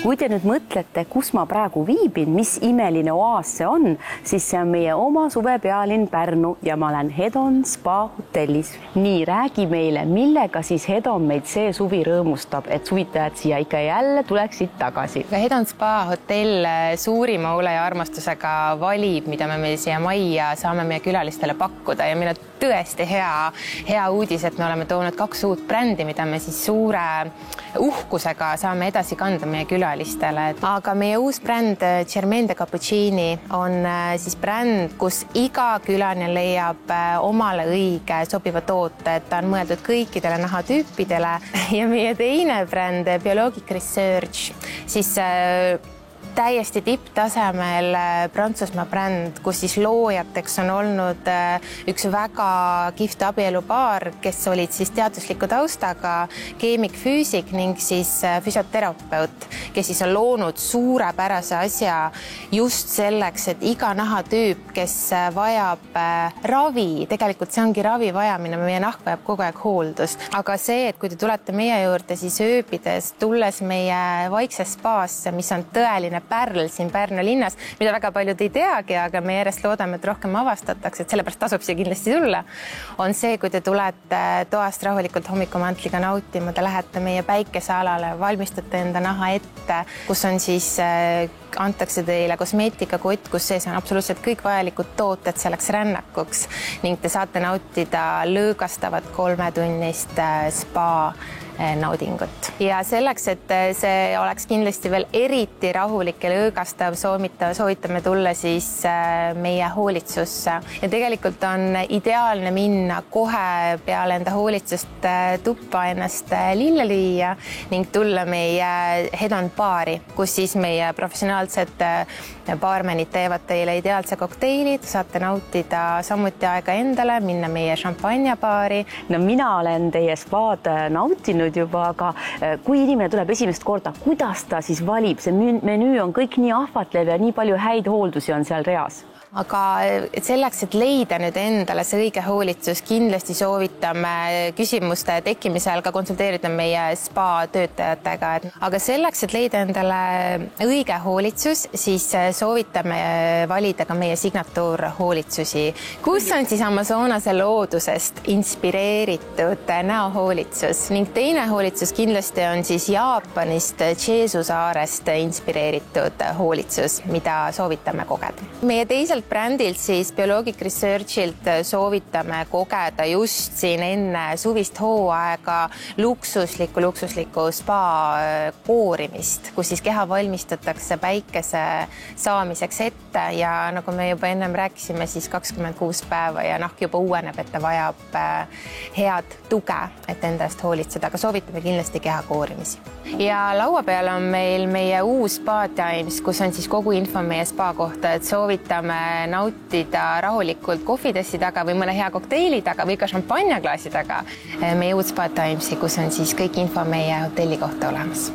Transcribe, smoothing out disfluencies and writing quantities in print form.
Kui te nüüd mõtlete, kus ma praegu viibin, mis imeline oaas see on, siis see on meie oma suvepealinn Pärnu ja ma olen Hedon Spa hotellis. Nii, räägi meile, millega siis Hedon meid see suvi rõõmustab, et suvitajad siia ikka jälle tuleksid tagasi. Hedon Spa hotell suurima ule ja armastusega valib, mida me siia majja saame meie külalistele pakkuda ja meil on tõesti hea uudis, et me oleme toonud 2 uut brändi, mida me siis suure uhkusega saame edasi kanda meie külalistele. Aga meie uus bränd Germain de Cappuccini on siis bränd, kus iga külaline leiab omale õige sobiva toote, et ta on mõeldud kõikidele nahatüüpidele. Ja meie teine bränd Biologic Research, siis täiesti tipptasemel Prantsusmaa bränd, kus siis loojateks on olnud üks väga kihvt abielupaar, kes olid siis teadusliku taustaga keemik-füüsik ning siis füsioterapeut, kes siis on loonud suurepärase asja just selleks, et iga nahatüüp, kes vajab ravi, tegelikult see ongi ravi vajamine, meie nahk vajab kogu aeg hooldust. Aga see, et kui te tulete meie juurde, siis ööbides, tulles meie vaiksesse spaasse, mis on tõeline pärl siin Pärnu linnas, mida väga paljud ei teagi, aga me järjest loodame, et rohkem avastatakse, et sellepärast tasub siia kindlasti tulla, on see, kui te tulete toast rahulikult hommikumantliga nautima, te lähete meie päikesealale, valmistate enda naha ette, kus on siis antakse teile kosmeetikakott, kus sees on absoluutselt kõik vajalikud tooted selleks rännakuks ning te saate nautida lõõgastavat 3-tunnist spa naudingut. Ja selleks, et see oleks kindlasti veel eriti rahulik ja lõõgastav, soovitame tulla siis meie hoolitsusse. Ja tegelikult on ideaalne minna kohe peale enda hoolitsust tuppa ennast lille lüüa ning tulla meie Hedon baari, kus siis meie professionaalsed baarmenid teevad teile ideaalse kokteili, saate nautida samuti aega endale, minna meie šampanjabaari. No mina olen teie spaad nautinud juba, aga kui inimene tuleb esimest korda, kuidas ta siis valib? See menüü on kõik nii ahvatlev ja nii palju häid hooldusi on seal reas. Aga selleks, et leida nüüd endale see õige hoolitsus, kindlasti soovitame küsimuste tekkimisel ka konsulteerida meie spa töötajatega. Aga selleks, et leida endale õige hoolitsus, siis soovitame valida ka meie signatuurhoolitsusi, kus on siis Amazonase loodusest inspireeritud näohoolitsus ning teine hoolitsus kindlasti on siis Jaapanist Jeesu saarest inspireeritud hoolitsus, mida soovitame kogeda. Meie teisel brändilt siis Biologic Researchilt soovitame kogeda just siin enne suvist hooaega luksuslikku spa koorimist, kus siis keha valmistatakse päikese saamiseks ette ja nagu me juba ennem rääkisime, siis 26 päeva ja nahk juba uueneb, et ta vajab head tuge, et enda eest hoolitseda, aga soovitame kindlasti keha koorimisi. Ja laua peal on meil meie uus Spa Times, kus on siis kogu info meie spa kohta, et soovitame nautida rahulikult kohvitessi taga või mõne hea kokteili taga või ka šampanjaklaasi taga meie uut Spa Timesi, kus on siis kõik info meie hotelli kohta olemas.